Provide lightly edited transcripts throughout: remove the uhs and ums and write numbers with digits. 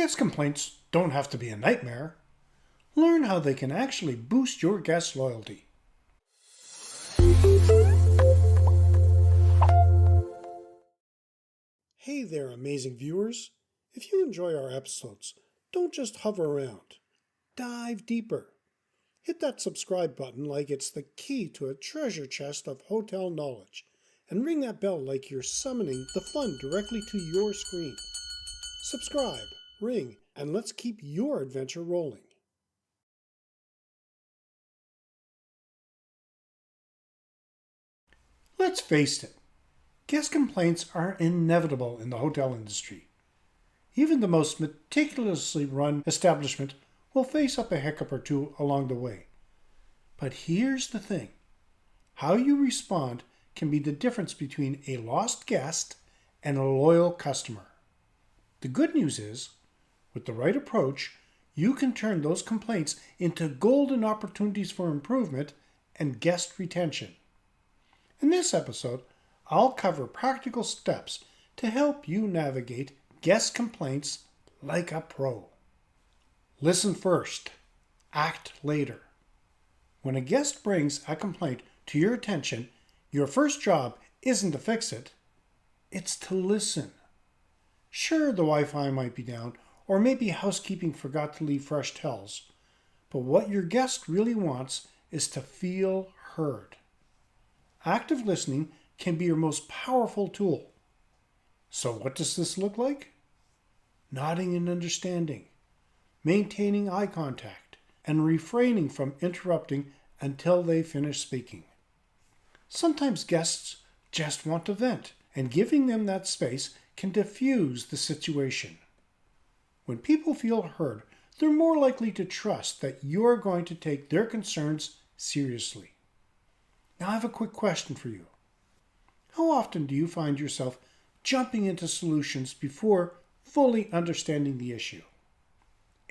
Guest complaints don't have to be a nightmare. Learn how they can actually boost your guest loyalty. Hey there, amazing viewers. If you enjoy our episodes, don't just hover around. Dive deeper. Hit that subscribe button like it's the key to a treasure chest of hotel knowledge, and ring that bell like you're summoning the fun directly to your screen. Subscribe, ring, and let's keep your adventure rolling. Let's face it, guest complaints are inevitable in the hotel industry. Even the most meticulously run establishment will face up a hiccup or two along the way. But here's the thing. How you respond can be the difference between a lost guest and a loyal customer. The good news is, with the right approach, you can turn those complaints into golden opportunities for improvement and guest retention. In this episode, I'll cover practical steps to help you navigate guest complaints like a pro. Listen first, act later. When a guest brings a complaint to your attention, your first job isn't to fix it, it's to listen. Sure, the Wi-Fi might be down, or maybe housekeeping forgot to leave fresh towels, but what your guest really wants is to feel heard. Active listening can be your most powerful tool. So what does this look like? Nodding and understanding, maintaining eye contact, and refraining from interrupting until they finish speaking. Sometimes guests just want to vent, and giving them that space can diffuse the situation. When people feel heard, they're more likely to trust that you're going to take their concerns seriously. Now I have a quick question for you. How often do you find yourself jumping into solutions before fully understanding the issue?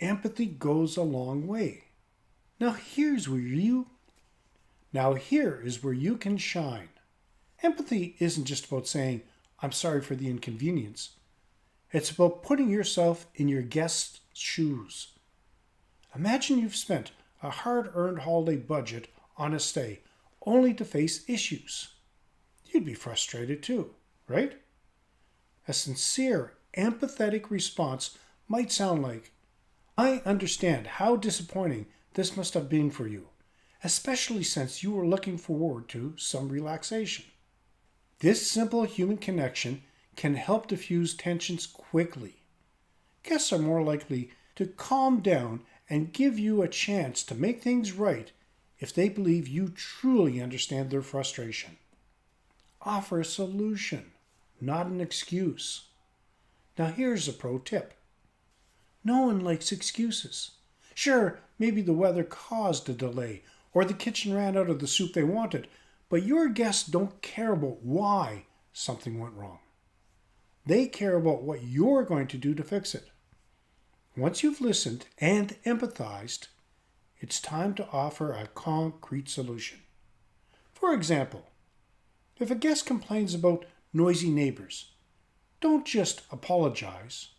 Empathy goes a long way. Now here is where you can shine. Empathy isn't just about saying, "I'm sorry for the inconvenience." It's about putting yourself in your guest's shoes. Imagine you've spent a hard-earned holiday budget on a stay only to face issues. You'd be frustrated too, right? A sincere, empathetic response might sound like, "I understand how disappointing this must have been for you, especially since you were looking forward to some relaxation." This simple human connection can help diffuse tensions quickly. Guests are more likely to calm down and give you a chance to make things right if they believe you truly understand their frustration. Offer a solution, not an excuse. Now here's a pro tip. No one likes excuses. Sure, maybe the weather caused a delay or the kitchen ran out of the soup they wanted, but your guests don't care about why something went wrong. They care about what you're going to do to fix it. Once you've listened and empathized, it's time to offer a concrete solution. For example, if a guest complains about noisy neighbors, don't just apologize.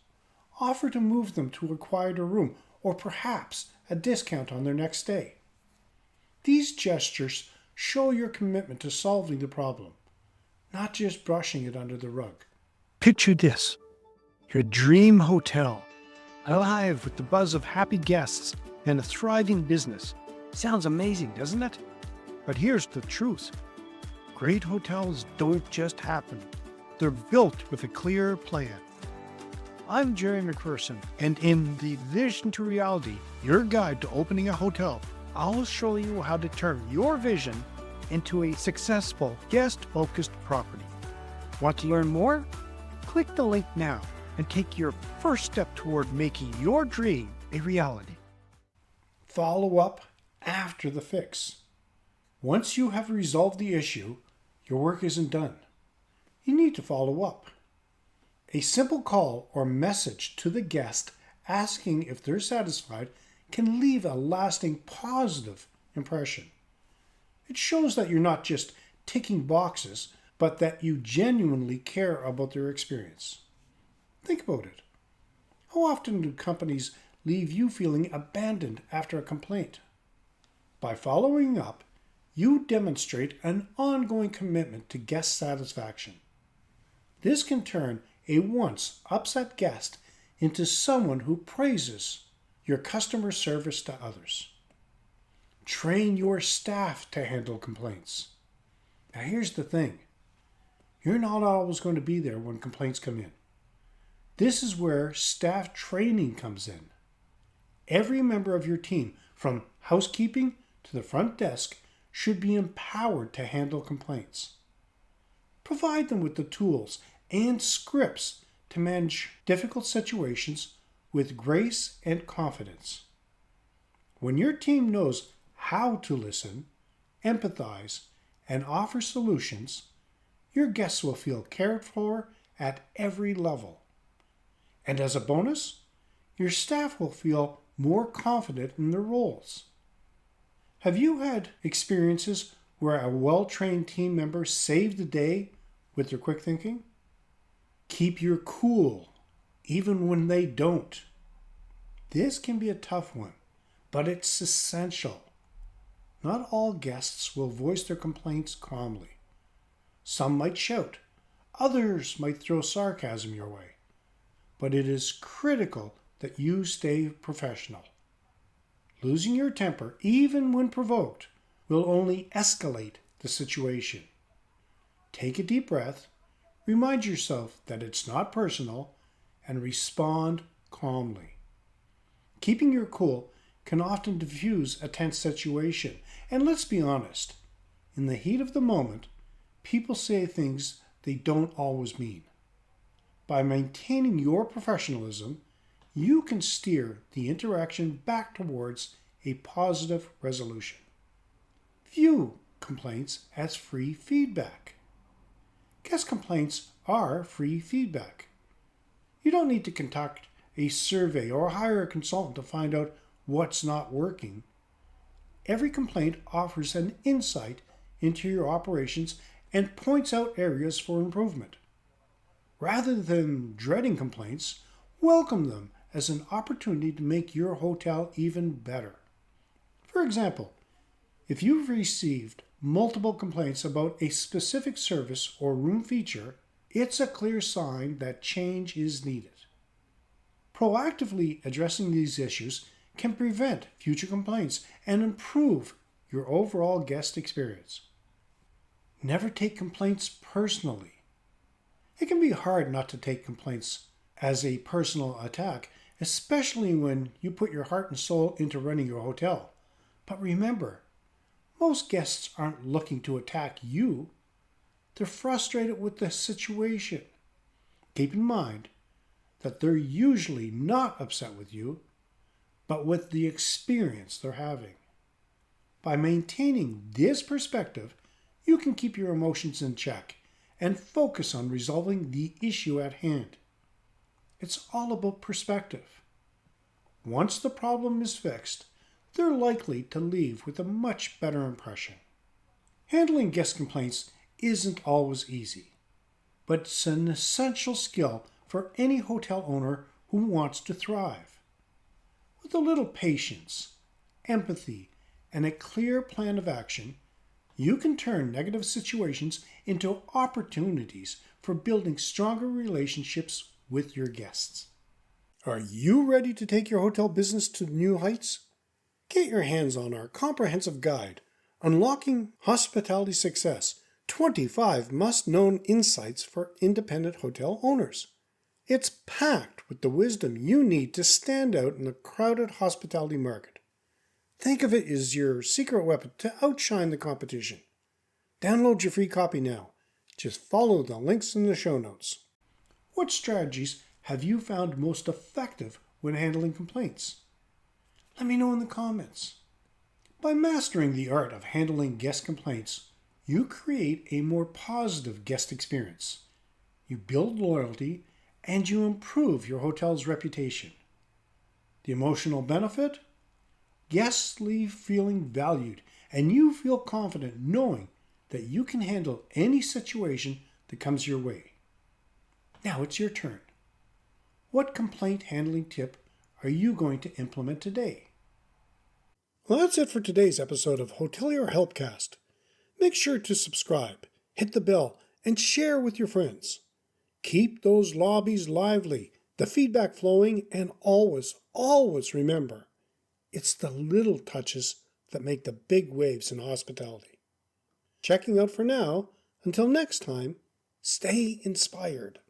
Offer to move them to a quieter room or perhaps a discount on their next stay. These gestures show your commitment to solving the problem, not just brushing it under the rug. Picture this, your dream hotel, alive with the buzz of happy guests and a thriving business. Sounds amazing, doesn't it? But here's the truth. Great hotels don't just happen. They're built with a clear plan. I'm Jerry McPherson, and in the Vision to Reality, your guide to opening a hotel, I'll show you how to turn your vision into a successful, guest-focused property. Want to learn more? Click the link now and take your first step toward making your dream a reality. Follow up after the fix. Once you have resolved the issue, your work isn't done. You need to follow up. A simple call or message to the guest asking if they're satisfied can leave a lasting positive impression. It shows that you're not just ticking boxes, but that you genuinely care about their experience. Think about it. How often do companies leave you feeling abandoned after a complaint? By following up, you demonstrate an ongoing commitment to guest satisfaction. This can turn a once upset guest into someone who praises your customer service to others. Train your staff to handle complaints. Now, here's the thing. You're not always going to be there when complaints come in. This is where staff training comes in. Every member of your team, from housekeeping to the front desk, should be empowered to handle complaints. Provide them with the tools and scripts to manage difficult situations with grace and confidence. When your team knows how to listen, empathize, and offer solutions, your guests will feel cared for at every level. And as a bonus, your staff will feel more confident in their roles. Have you had experiences where a well-trained team member saved the day with their quick thinking? Keep your cool, even when they don't. This can be a tough one, but it's essential. Not all guests will voice their complaints calmly. Some might shout, others might throw sarcasm your way. But it is critical that you stay professional. Losing your temper, even when provoked, will only escalate the situation. Take a deep breath, remind yourself that it's not personal, and respond calmly. Keeping your cool can often diffuse a tense situation. And let's be honest, in the heat of the moment, people say things they don't always mean. By maintaining your professionalism, you can steer the interaction back towards a positive resolution. View complaints as free feedback. Guest complaints are free feedback. You don't need to conduct a survey or hire a consultant to find out what's not working. Every complaint offers an insight into your operations and points out areas for improvement. Rather than dreading complaints, welcome them as an opportunity to make your hotel even better. For example, if you've received multiple complaints about a specific service or room feature, it's a clear sign that change is needed. Proactively addressing these issues can prevent future complaints and improve your overall guest experience. Never take complaints personally. It can be hard not to take complaints as a personal attack, especially when you put your heart and soul into running your hotel. But remember, most guests aren't looking to attack you. They're frustrated with the situation. Keep in mind that they're usually not upset with you, but with the experience they're having. By maintaining this perspective, you can keep your emotions in check and focus on resolving the issue at hand. It's all about perspective. Once the problem is fixed, they're likely to leave with a much better impression. Handling guest complaints isn't always easy, but it's an essential skill for any hotel owner who wants to thrive. With a little patience, empathy, and a clear plan of action, you can turn negative situations into opportunities for building stronger relationships with your guests. Are you ready to take your hotel business to new heights? Get your hands on our comprehensive guide, Unlocking Hospitality Success, 25 Must-Known Insights for Independent Hotel Owners. It's packed with the wisdom you need to stand out in the crowded hospitality market. Think of it as your secret weapon to outshine the competition. Download your free copy now. Just follow the links in the show notes. What strategies have you found most effective when handling complaints? Let me know in the comments. By mastering the art of handling guest complaints, you create a more positive guest experience. You build loyalty and you improve your hotel's reputation. The emotional benefit? Guests leave feeling valued, and you feel confident knowing that you can handle any situation that comes your way. Now it's your turn. What complaint handling tip are you going to implement today? Well, that's it for today's episode of Hotelier Helpcast. Make sure to subscribe, hit the bell, and share with your friends. Keep those lobbies lively, the feedback flowing, and always, always remember, it's the little touches that make the big waves in hospitality. Checking out for now. Until next time, stay inspired.